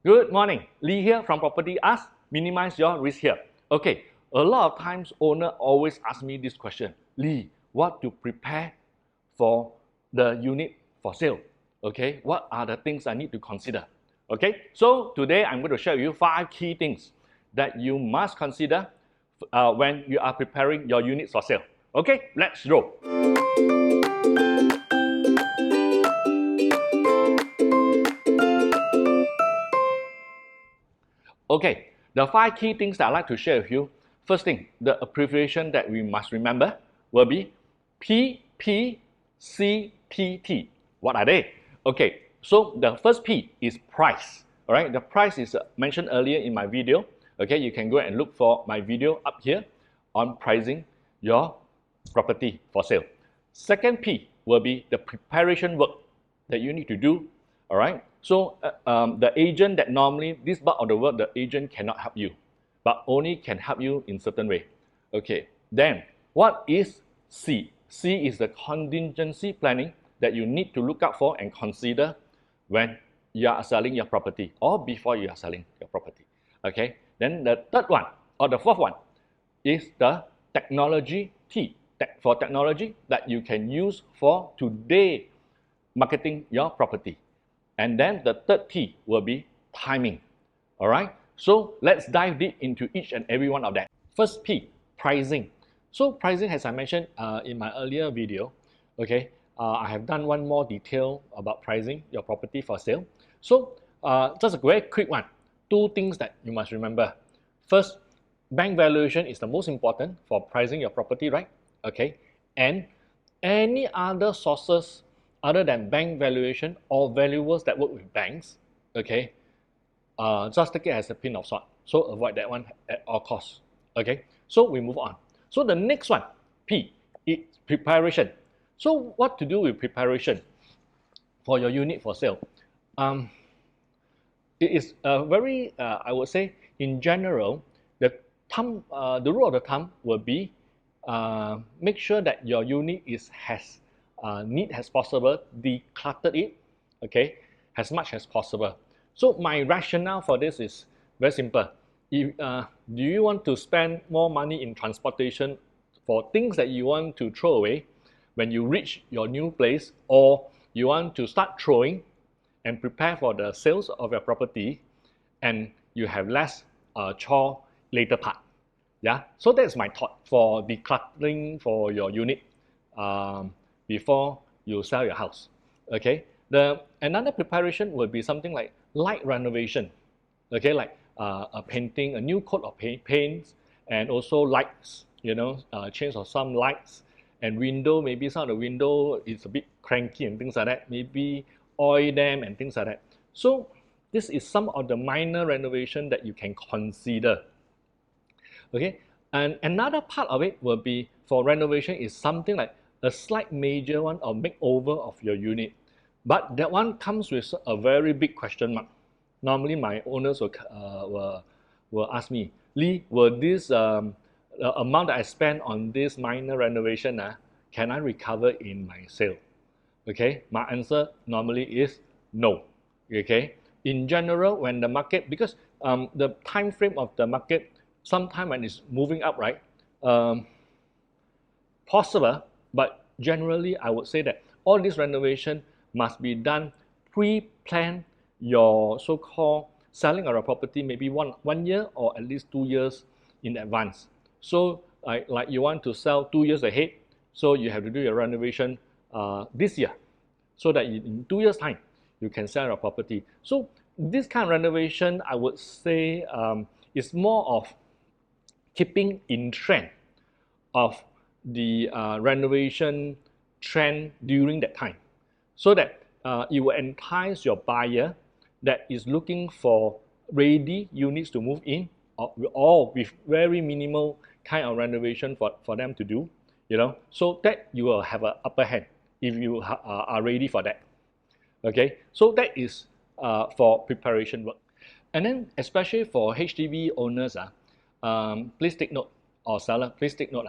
Good morning, Lee here from Property Ask. Minimize your risk here. Okay, a lot of times owner always ask me this question, Lee, what to prepare for the unit for sale? Okay, what are the things I need to consider? Okay, so today I'm going to share with you 5 key things that you must consider when you are preparing your units for sale. Okay, let's roll. Okay, the 5 key things that I'd like to share with you. First thing, the abbreviation that we must remember will be PPCTT. What are they? Okay, so the first P is price. All right, the price is mentioned earlier in my video. Okay, you can go and look for my video up here on pricing your property for sale. Second P will be the preparation work that you need to do. All right, so the agent that normally, this part of the work, the agent cannot help you, but only can help you in certain way. Okay, then what is C? C is the contingency planning that you need to look out for and consider when you are selling your property or before you are selling your property. Okay, then the third one or the fourth one is the technology T. For technology that you can use for today marketing your property. And then the third T will be timing. All right, so let's dive deep into each and every one of them. First P, pricing. So pricing, as I mentioned in my earlier video, okay, I have done one more detail about pricing your property for sale. So just a very quick one. 2 things that you must remember. First, bank valuation is the most important for pricing your property, right? Okay, and any other sources other than bank valuation or valuers that work with banks, okay, just take it as a pin of salt. So avoid that one at all costs. Okay, so we move on. So the next one, P, is preparation. So what to do with preparation for your unit for sale? It is very, I would say, in general, the rule of the thumb will be make sure that your unit is as neat as possible, declutter it, okay, as much as possible. So my rationale for this is very simple. If, do you want to spend more money in transportation for things that you want to throw away when you reach your new place, or you want to start throwing and prepare for the sales of your property, and you have less chore later part? Yeah, so that's my thought for decluttering for your unit before you sell your house. Okay, another preparation would be something like light renovation. Okay, like a painting, a new coat of paints, and also lights. You know, change of some lights and window. Maybe some of the window is a bit cranky and things like that. Maybe oil them and things like that. So this is some of the minor renovation that you can consider. Okay, and another part of it will be for renovation is something like a slight major one or makeover of your unit. But that one comes with a very big question mark. Normally my owners will ask me, Lee, will this amount that I spend on this minor renovation, can I recover in my sale? Okay, my answer normally is no. Okay, in general, when the market, because the time frame of the market, sometime when it's moving up, right? Possible, but generally I would say that all this renovation must be done pre-plan your so-called selling of a property maybe one year or at least 2 years in advance. So like you want to sell 2 years ahead, so you have to do your renovation this year, so that in 2 years time you can sell your property. So this kind of renovation, I would say, is more of keeping in trend of the renovation trend during that time, so that it will entice your buyer that is looking for ready units to move in, or with very minimal kind of renovation for them to do, you know, so that you will have an upper hand if you are ready for that. Okay, so that is for preparation work. And then especially for HDB owners, please take note, or seller, please take note.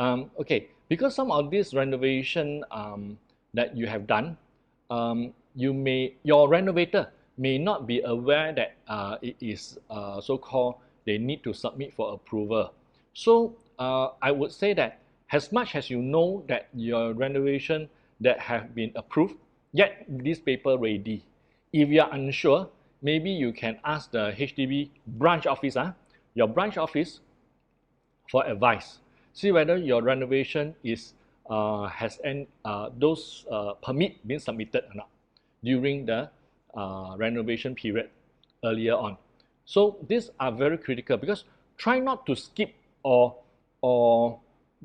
Okay, because some of this renovation that you have done, your renovator may not be aware that it is so-called they need to submit for approval. So I would say that as much as you know that your renovation that have been approved, get this paper ready. If you are unsure, maybe you can ask the HDB branch office, your branch office, for advice. See whether your renovation is has those permit been submitted or not during the renovation period earlier on. So these are very critical because try not to skip or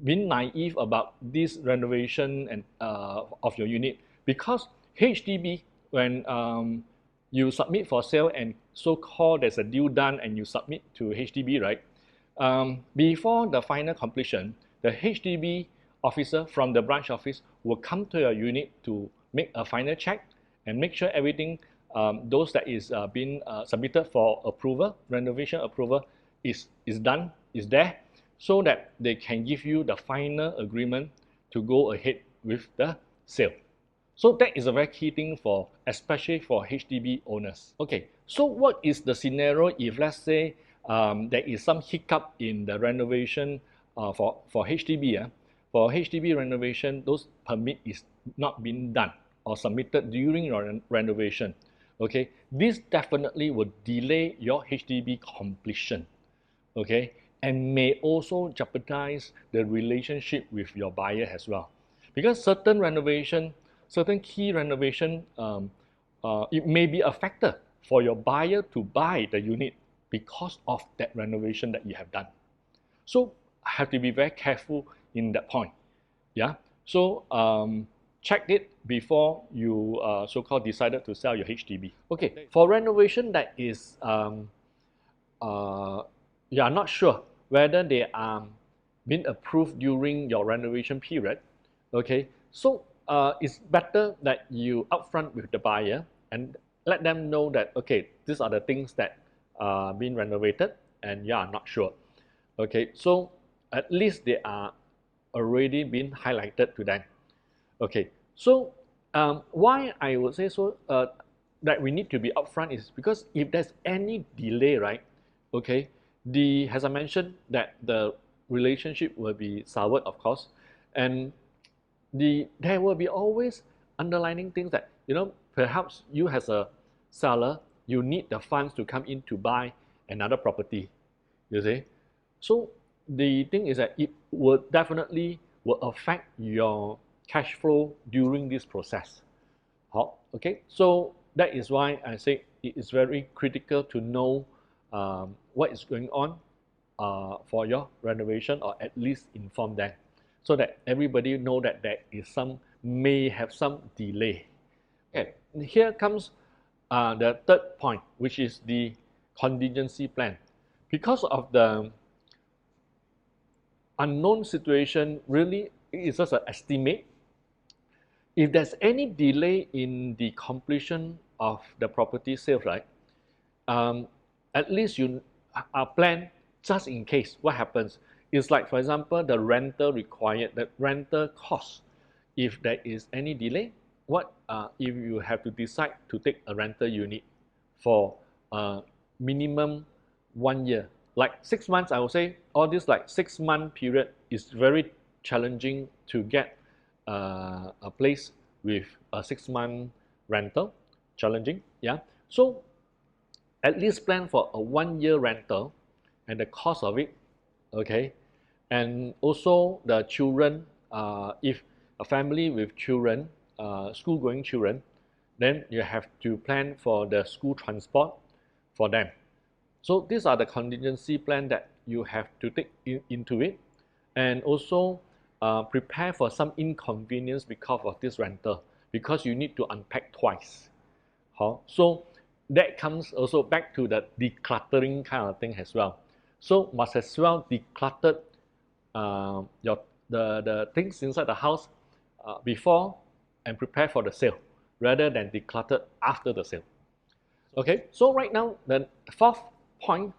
being naive about this renovation and of your unit, because HDB, when you submit for sale and so-called there's a deal done and you submit to HDB, right? Before the final completion, the HDB officer from the branch office will come to your unit to make a final check and make sure everything, those that is being submitted for approval, renovation approval, is done, is there, so that they can give you the final agreement to go ahead with the sale. So that is a very key thing for, especially for HDB owners. Okay, so what is the scenario if, let's say, there is some hiccup in the renovation for HDB? For HDB renovation, those permit is not being done or submitted during your renovation. Okay, this definitely will delay your HDB completion. Okay, and may also jeopardize the relationship with your buyer as well, because certain renovation, certain key renovation, it may be a factor for your buyer to buy the unit because of that renovation that you have done. So have to be very careful in that point. Yeah. So check it before you so-called decided to sell your HDB. Okay. For renovation that is you are not sure whether they are been approved during your renovation period. Okay. So it's better that you upfront with the buyer and let them know that, okay, these are the things that are being renovated and you are not sure. Okay, so at least they are already been highlighted to them. Okay, so why I would say so that we need to be upfront is because if there's any delay, right? Okay, as I mentioned, that the relationship will be soured, of course, and there will be always underlining things that, you know, perhaps you as a seller, you need the funds to come in to buy another property, you see. So the thing is that it will definitely will affect your cash flow during this process. Okay, so that is why I say it is very critical to know what is going on for your renovation, or at least inform them, so that everybody know that there is may have some delay. Okay, here comes the third point, which is the contingency plan. Because of the unknown situation, really it is just an estimate. If there's any delay in the completion of the property sale, right, at least you plan just in case what happens. It's like, for example, the rental required, the rental cost. If there is any delay, what if you have to decide to take a rental unit for minimum 1 year, like 6 months? I would say all this like 6 month period is very challenging to get a place with a 6 month rental. Challenging, yeah. So at least plan for a 1 year rental and the cost of it. Okay, and also the children, if a family with children, school-going children, then you have to plan for the school transport for them. So these are the contingency plan that you have to take into it, and also prepare for some inconvenience because of this rental, because you need to unpack twice. So that comes also back to the decluttering kind of thing as well. So must as well declutter the things inside the house before and prepare for the sale, rather than declutter after the sale. Okay, so right now the fourth point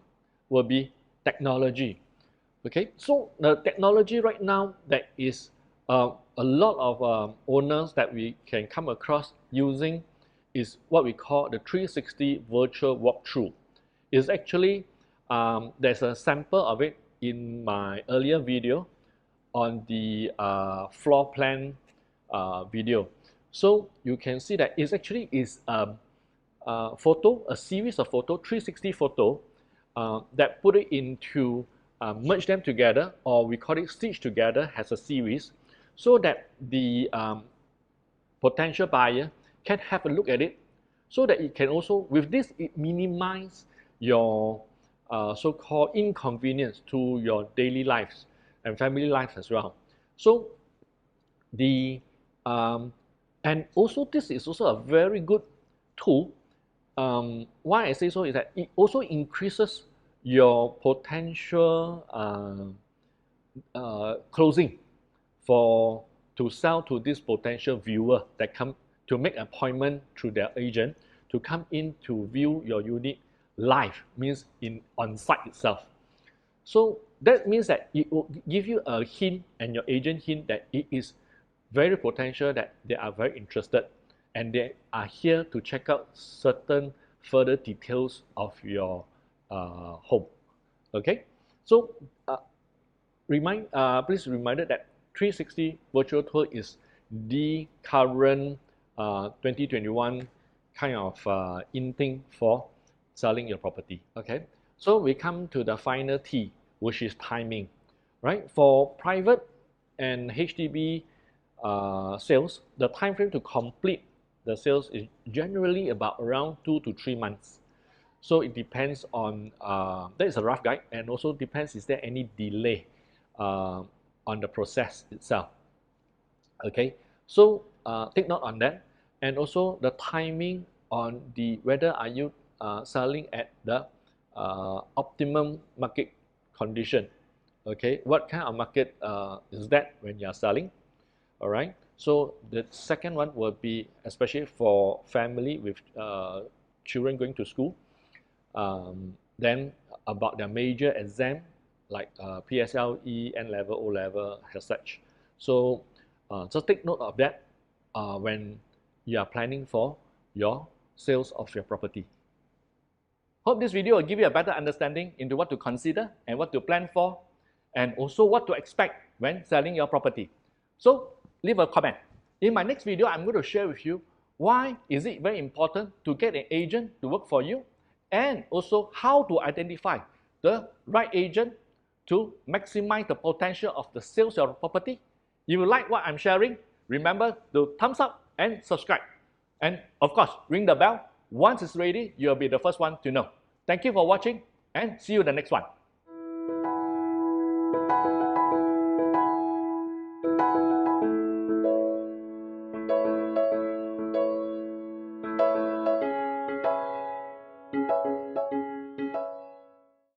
will be technology. Okay, so the technology right now, that is a lot of owners that we can come across using is what we call the 360 virtual walkthrough. It's actually, there's a sample of it in my earlier video on the floor plan video. So you can see that it actually is a photo, a series of photo, 360 photo that put it into merge them together, or we call it stitch together, as a series, so that the potential buyer can have a look at it, so that it can also, with this, it minimizes your so-called inconvenience to your daily lives and family lives as well. So the and also this is also a very good tool. Why I say so is that it also increases your potential closing to sell to this potential viewer that come to make appointment through their agent to come in to view your unit live, means on site itself. So that means that it will give you a hint, and your agent hint, that it is very potential, that they are very interested and they are here to check out certain further details of your home. Okay, so please reminded that 360 virtual tour is the current 2021 kind of in thing for selling your property. Okay, so we come to the final T, which is timing, right? For private and HDB sales, the time frame to complete the sales is generally about around 2 to 3 months. So it depends on, that is a rough guide, and also depends, is there any delay on the process itself. Okay, so take note on that, and also the timing on the whether are you selling at the optimum market condition. Okay, what kind of market is that when you are selling? All right, so the second one will be especially for family with children going to school. Then about the major exam like PSLE, N-level, O-level, as such. So just take note of that when you are planning for your sales of your property. Hope this video will give you a better understanding into what to consider and what to plan for, and also what to expect when selling your property. So leave a comment. In my next video, I'm going to share with you why is it very important to get an agent to work for you, and also how to identify the right agent to maximize the potential of the sales of your property. If you like what I'm sharing, remember to thumbs up and subscribe. And of course, ring the bell. Once it's ready, you'll be the first one to know. Thank you for watching, and see you in the next one.